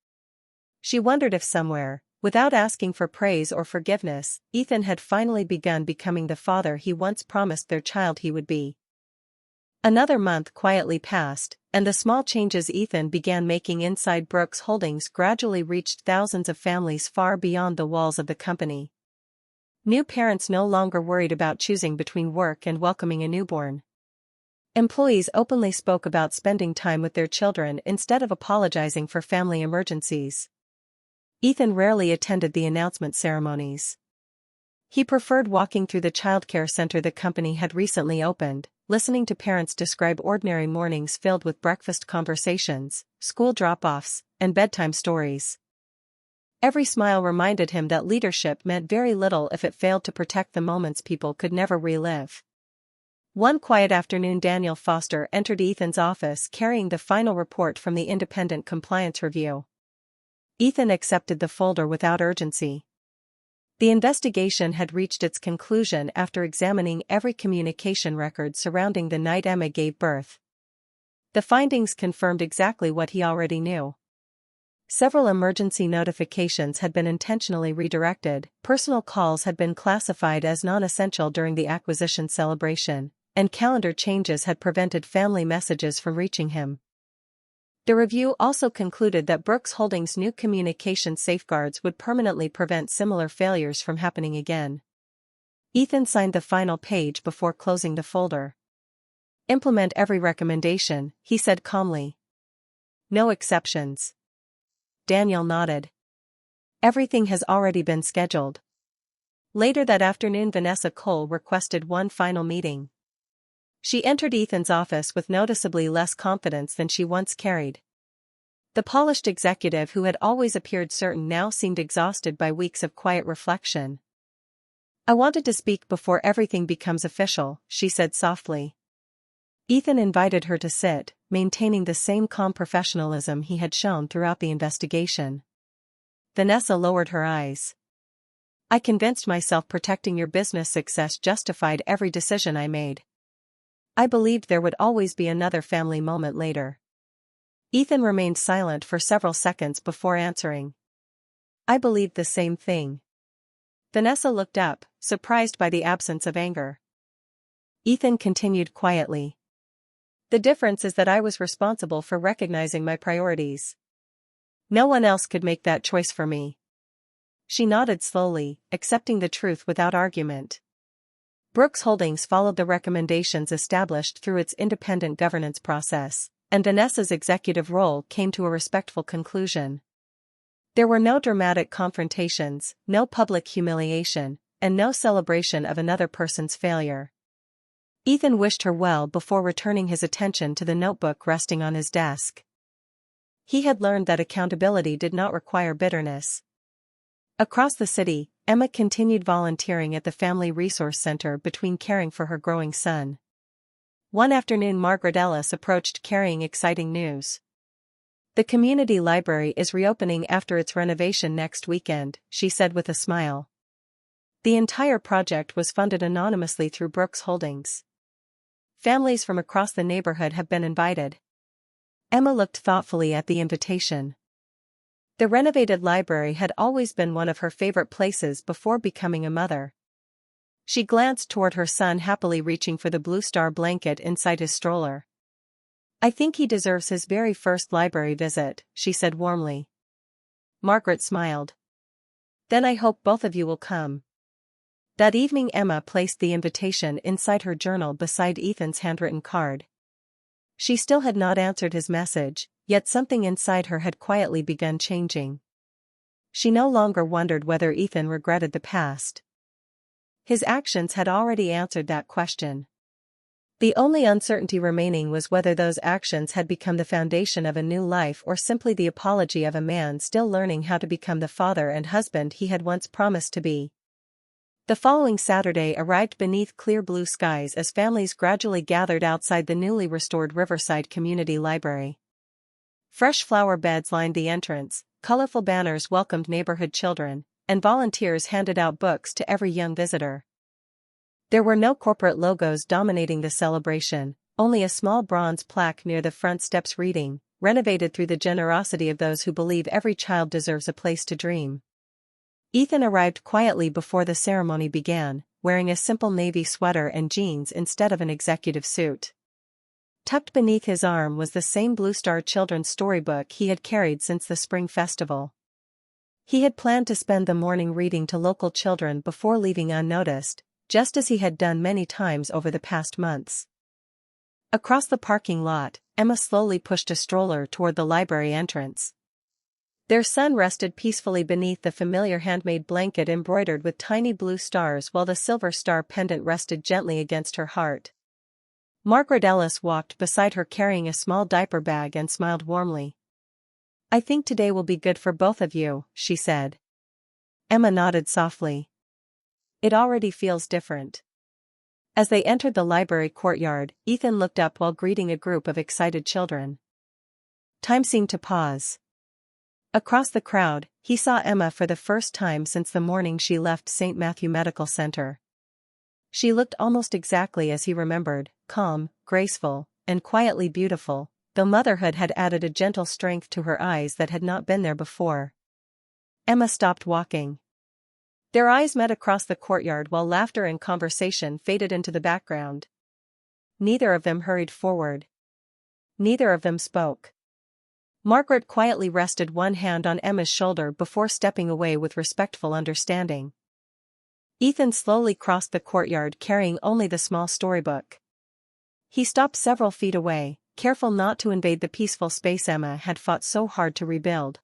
S1: She wondered if somewhere, without asking for praise or forgiveness, Ethan had finally begun becoming the father he once promised their child he would be. Another month quietly passed, and the small changes Ethan began making inside Brooks Holdings gradually reached thousands of families far beyond the walls of the company. New parents no longer worried about choosing between work and welcoming a newborn. Employees openly spoke about spending time with their children instead of apologizing for family emergencies. Ethan rarely attended the announcement ceremonies. He preferred walking through the childcare center the company had recently opened, listening to parents describe ordinary mornings filled with breakfast conversations, school drop-offs, and bedtime stories. Every smile reminded him that leadership meant very little if it failed to protect the moments people could never relive. One quiet afternoon Daniel Foster entered Ethan's office carrying the final report from the independent compliance review. Ethan accepted the folder without urgency. The investigation had reached its conclusion after examining every communication record surrounding the night Emma gave birth. The findings confirmed exactly what he already knew. Several emergency notifications had been intentionally redirected, personal calls had been classified as non-essential during the acquisition celebration, and calendar changes had prevented family messages from reaching him. The review also concluded that Brooks Holdings' new communication safeguards would permanently prevent similar failures from happening again. Ethan signed the final page before closing the folder. Implement every recommendation, he said calmly. No exceptions. Daniel nodded. Everything has already been scheduled. Later that afternoon, Vanessa Cole requested one final meeting. She entered Ethan's office with noticeably less confidence than she once carried. The polished executive who had always appeared certain now seemed exhausted by weeks of quiet reflection. I wanted to speak before everything becomes official, she said softly. Ethan invited her to sit, maintaining the same calm professionalism he had shown throughout the investigation. Vanessa lowered her eyes. I convinced myself protecting your business success justified every decision I made. I believed there would always be another family moment later. Ethan remained silent for several seconds before answering. I believed the same thing. Vanessa looked up, surprised by the absence of anger. Ethan continued quietly. The difference is that I was responsible for recognizing my priorities. No one else could make that choice for me. She nodded slowly, accepting the truth without argument. Brooks Holdings followed the recommendations established through its independent governance process, and Vanessa's executive role came to a respectful conclusion. There were no dramatic confrontations, no public humiliation, and no celebration of another person's failure. Ethan wished her well before returning his attention to the notebook resting on his desk. He had learned that accountability did not require bitterness. Across the city, Emma continued volunteering at the Family Resource Center between caring for her growing son. One afternoon, Margaret Ellis approached carrying exciting news. The community library is reopening after its renovation next weekend, she said with a smile. The entire project was funded anonymously through Brooks Holdings. Families from across the neighborhood have been invited. Emma looked thoughtfully at the invitation. The renovated library had always been one of her favorite places before becoming a mother. She glanced toward her son happily reaching for the Blue Star blanket inside his stroller. I think he deserves his very first library visit, she said warmly. Margaret smiled. Then I hope both of you will come. That evening Emma placed the invitation inside her journal beside Ethan's handwritten card. She still had not answered his message, yet something inside her had quietly begun changing. She no longer wondered whether Ethan regretted the past. His actions had already answered that question. The only uncertainty remaining was whether those actions had become the foundation of a new life or simply the apology of a man still learning how to become the father and husband he had once promised to be. The following Saturday arrived beneath clear blue skies as families gradually gathered outside the newly restored Riverside Community Library. Fresh flower beds lined the entrance, colorful banners welcomed neighborhood children, and volunteers handed out books to every young visitor. There were no corporate logos dominating the celebration, only a small bronze plaque near the front steps reading, "Renovated through the generosity of those who believe every child deserves a place to dream." Ethan arrived quietly before the ceremony began, wearing a simple navy sweater and jeans instead of an executive suit. Tucked beneath his arm was the same Blue Star children's storybook he had carried since the spring festival. He had planned to spend the morning reading to local children before leaving unnoticed, just as he had done many times over the past months. Across the parking lot, Emma slowly pushed a stroller toward the library entrance. Their son rested peacefully beneath the familiar handmade blanket embroidered with tiny blue stars while the silver star pendant rested gently against her heart. Margaret Ellis walked beside her carrying a small diaper bag and smiled warmly. I think today will be good for both of you, she said. Emma nodded softly. It already feels different. As they entered the library courtyard, Ethan looked up while greeting a group of excited children. Time seemed to pause. Across the crowd, he saw Emma for the first time since the morning she left St. Matthew Medical Center. She looked almost exactly as he remembered, calm, graceful, and quietly beautiful, though motherhood had added a gentle strength to her eyes that had not been there before. Emma stopped walking. Their eyes met across the courtyard while laughter and conversation faded into the background. Neither of them hurried forward. Neither of them spoke. Margaret quietly rested one hand on Emma's shoulder before stepping away with respectful understanding. Ethan slowly crossed the courtyard carrying only the small storybook. He stopped several feet away, careful not to invade the peaceful space Emma had fought so hard to rebuild.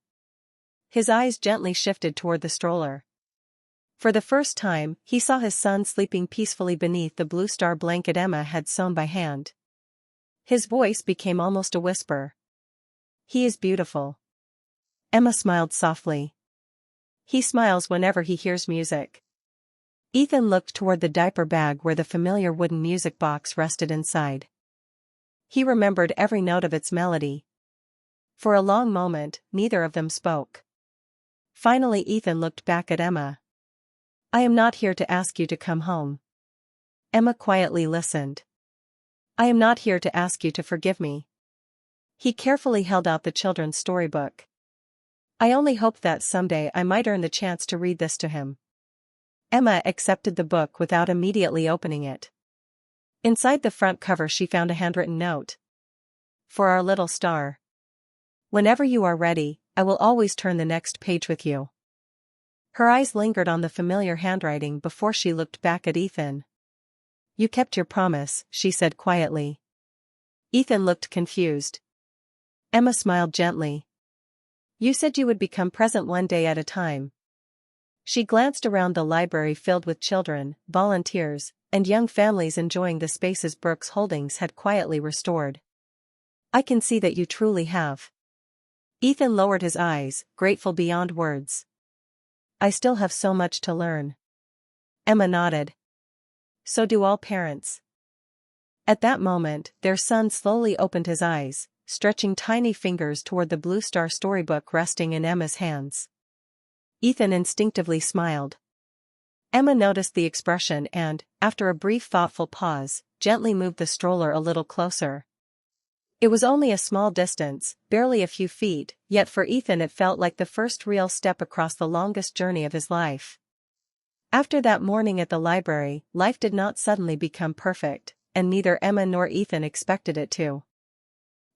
S1: His eyes gently shifted toward the stroller. For the first time, he saw his son sleeping peacefully beneath the blue star blanket Emma had sewn by hand. His voice became almost a whisper. "He is beautiful." Emma smiled softly. "He smiles whenever he hears music." Ethan looked toward the diaper bag where the familiar wooden music box rested inside. He remembered every note of its melody. For a long moment, neither of them spoke. Finally Ethan looked back at Emma. "I am not here to ask you to come home." Emma quietly listened. "I am not here to ask you to forgive me." He carefully held out the children's storybook. "I only hoped that someday I might earn the chance to read this to him." Emma accepted the book without immediately opening it. Inside the front cover she found a handwritten note. "For our little star. Whenever you are ready, I will always turn the next page with you." Her eyes lingered on the familiar handwriting before she looked back at Ethan. "You kept your promise," she said quietly. Ethan looked confused. Emma smiled gently. "You said you would become present one day at a time." She glanced around the library filled with children, volunteers, and young families enjoying the spaces Brooks Holdings had quietly restored. "I can see that you truly have." Ethan lowered his eyes, grateful beyond words. "I still have so much to learn." Emma nodded. "So do all parents." At that moment, their son slowly opened his eyes, stretching tiny fingers toward the blue star storybook resting in Emma's hands. Ethan instinctively smiled. Emma noticed the expression and, after a brief thoughtful pause, gently moved the stroller a little closer. It was only a small distance, barely a few feet, yet for Ethan it felt like the first real step across the longest journey of his life. After that morning at the library, life did not suddenly become perfect, and neither Emma nor Ethan expected it to.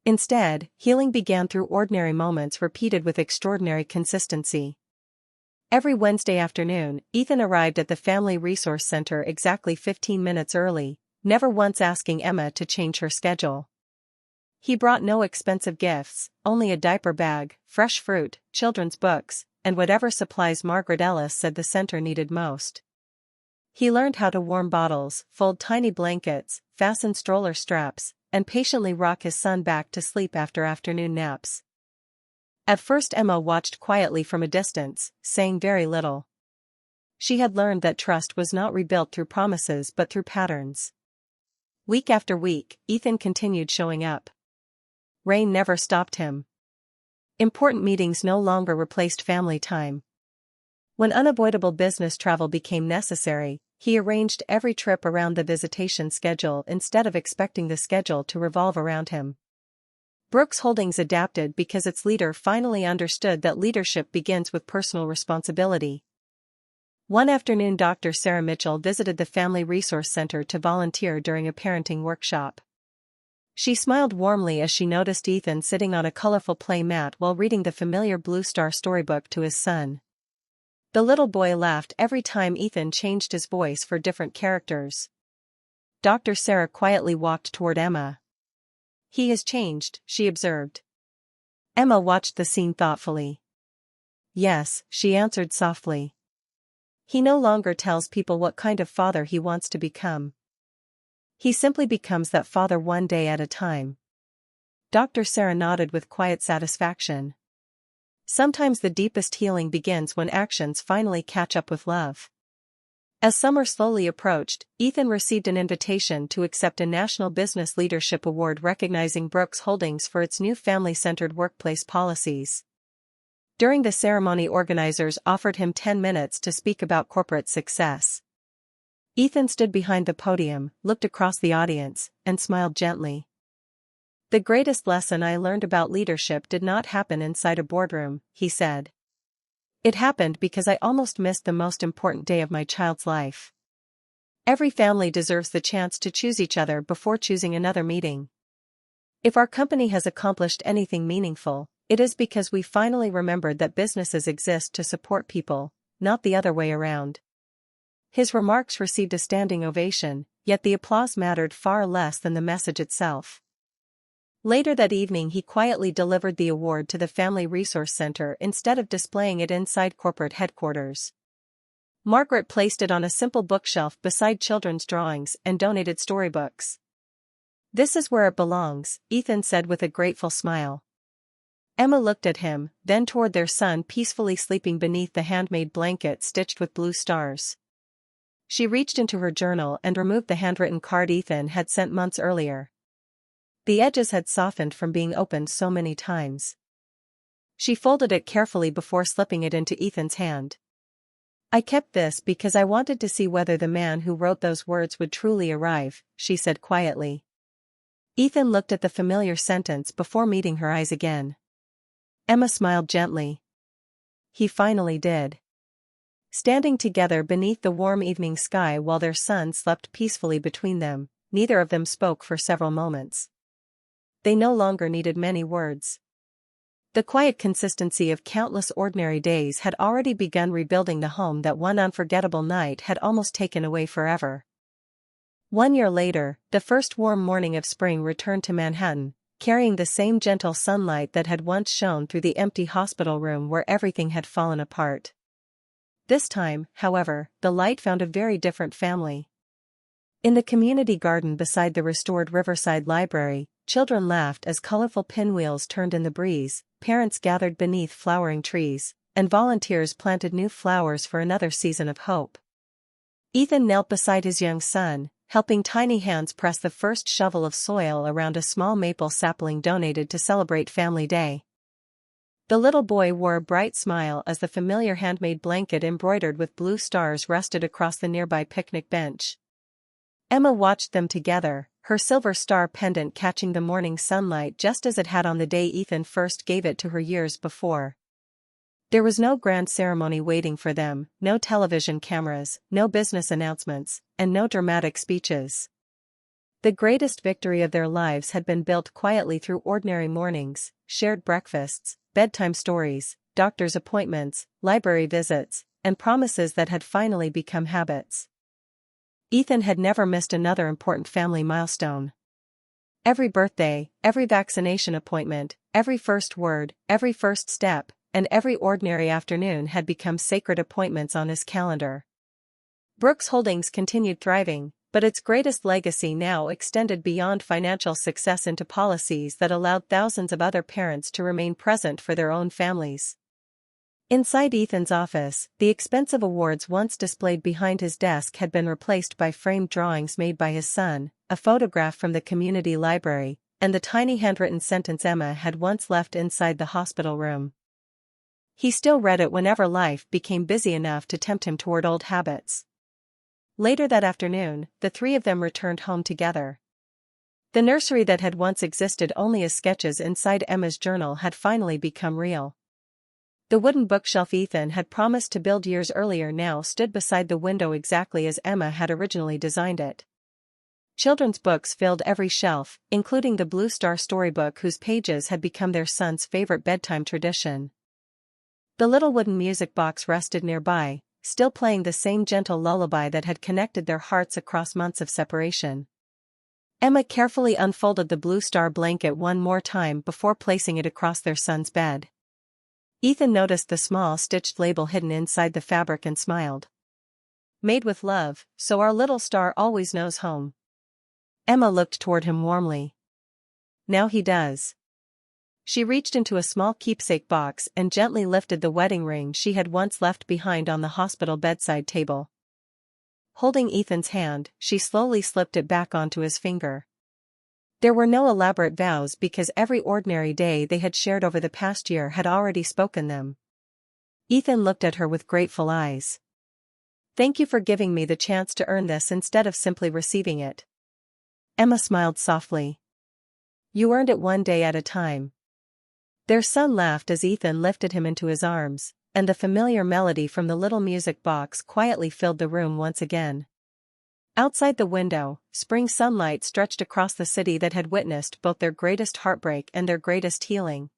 S1: Instead, healing began through ordinary moments repeated with extraordinary consistency. Every Wednesday afternoon, Ethan arrived at the Family Resource Center exactly 15 minutes early, never once asking Emma to change her schedule. He brought no expensive gifts, only a diaper bag, fresh fruit, children's books, and whatever supplies Margaret Ellis said the center needed most. He learned how to warm bottles, fold tiny blankets, fasten stroller straps, and patiently rock his son back to sleep after afternoon naps. At first Emma watched quietly from a distance, saying very little. She had learned that trust was not rebuilt through promises but through patterns. Week after week, Ethan continued showing up. Rain never stopped him. Important meetings no longer replaced family time. When unavoidable business travel became necessary, he arranged every trip around the visitation schedule instead of expecting the schedule to revolve around him. Brooks Holdings adapted because its leader finally understood that leadership begins with personal responsibility. One afternoon Dr. Sarah Mitchell visited the Family Resource Center to volunteer during a parenting workshop. She smiled warmly as she noticed Ethan sitting on a colorful play mat while reading the familiar Blue Star storybook to his son. The little boy laughed every time Ethan changed his voice for different characters. Dr. Sarah quietly walked toward Emma. "He has changed," she observed. Emma watched the scene thoughtfully. "Yes," she answered softly. "He no longer tells people what kind of father he wants to become. He simply becomes that father one day at a time." Dr. Sarah nodded with quiet satisfaction. Sometimes the deepest healing begins when actions finally catch up with love. As summer slowly approached, Ethan received an invitation to accept a National Business Leadership Award recognizing Brooks Holdings for its new family-centered workplace policies. During the ceremony, organizers offered him 10 minutes to speak about corporate success. Ethan stood behind the podium, looked across the audience, and smiled gently. "The greatest lesson I learned about leadership did not happen inside a boardroom," he said. "It happened because I almost missed the most important day of my child's life." Every family deserves the chance to choose each other before choosing another meeting. If our company has accomplished anything meaningful, it is because we finally remembered that businesses exist to support people, not the other way around. His remarks received a standing ovation, yet the applause mattered far less than the message itself. Later that evening he quietly delivered the award to the Family Resource Center instead of displaying it inside corporate headquarters. Margaret placed it on a simple bookshelf beside children's drawings and donated storybooks. "This is where it belongs," Ethan said with a grateful smile. Emma looked at him, then toward their son peacefully sleeping beneath the handmade blanket stitched with blue stars. She reached into her journal and removed the handwritten card Ethan had sent months earlier. The edges had softened from being opened so many times. She folded it carefully before slipping it into Ethan's hand. "I kept this because I wanted to see whether the man who wrote those words would truly arrive," she said quietly. Ethan looked at the familiar sentence before meeting her eyes again. Emma smiled gently. He finally did. Standing together beneath the warm evening sky while their son slept peacefully between them, neither of them spoke for several moments. They no longer needed many words. The quiet consistency of countless ordinary days had already begun rebuilding the home that one unforgettable night had almost taken away forever. 1 year later, the first warm morning of spring returned to Manhattan, carrying the same gentle sunlight that had once shone through the empty hospital room where everything had fallen apart. This time, however, the light found a very different family. In the community garden beside the restored Riverside Library, children laughed as colorful pinwheels turned in the breeze, parents gathered beneath flowering trees, and volunteers planted new flowers for another season of hope. Ethan knelt beside his young son, helping tiny hands press the first shovel of soil around a small maple sapling donated to celebrate Family Day. The little boy wore a bright smile as the familiar handmade blanket embroidered with blue stars rested across the nearby picnic bench. Emma watched them together, her silver star pendant catching the morning sunlight just as it had on the day Ethan first gave it to her years before. There was no grand ceremony waiting for them, no television cameras, no business announcements, and no dramatic speeches. The greatest victory of their lives had been built quietly through ordinary mornings, shared breakfasts, bedtime stories, doctor's appointments, library visits, and promises that had finally become habits. Ethan had never missed another important family milestone. Every birthday, every vaccination appointment, every first word, every first step, and every ordinary afternoon had become sacred appointments on his calendar. Brooks Holdings continued thriving, but its greatest legacy now extended beyond financial success into policies that allowed thousands of other parents to remain present for their own families. Inside Ethan's office, the expensive awards once displayed behind his desk had been replaced by framed drawings made by his son, a photograph from the community library, and the tiny handwritten sentence Emma had once left inside the hospital room. He still read it whenever life became busy enough to tempt him toward old habits. Later that afternoon, the three of them returned home together. The nursery that had once existed only as sketches inside Emma's journal had finally become real. The wooden bookshelf Ethan had promised to build years earlier now stood beside the window exactly as Emma had originally designed it. Children's books filled every shelf, including the Blue Star storybook whose pages had become their son's favorite bedtime tradition. The little wooden music box rested nearby, still playing the same gentle lullaby that had connected their hearts across months of separation. Emma carefully unfolded the Blue Star blanket one more time before placing it across their son's bed. Ethan noticed the small stitched label hidden inside the fabric and smiled. "Made with love, so our little star always knows home." Emma looked toward him warmly. "Now he does." She reached into a small keepsake box and gently lifted the wedding ring she had once left behind on the hospital bedside table. Holding Ethan's hand, she slowly slipped it back onto his finger. There were no elaborate vows because every ordinary day they had shared over the past year had already spoken them. Ethan looked at her with grateful eyes. "Thank you for giving me the chance to earn this instead of simply receiving it." Emma smiled softly. "You earned it one day at a time." Their son laughed as Ethan lifted him into his arms, and the familiar melody from the little music box quietly filled the room once again. Outside the window, spring sunlight stretched across the city that had witnessed both their greatest heartbreak and their greatest healing.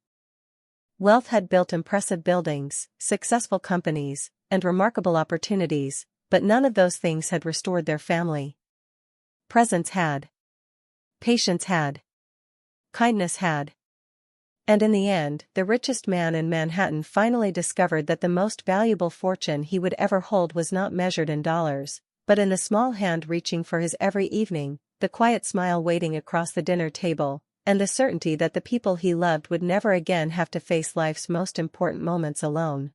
S1: Wealth had built impressive buildings, successful companies, and remarkable opportunities, but none of those things had restored their family. Presence had. Patience had. Kindness had. And in the end, the richest man in Manhattan finally discovered that the most valuable fortune he would ever hold was not measured in dollars, but in the small hand reaching for his every evening, the quiet smile waiting across the dinner table, and the certainty that the people he loved would never again have to face life's most important moments alone.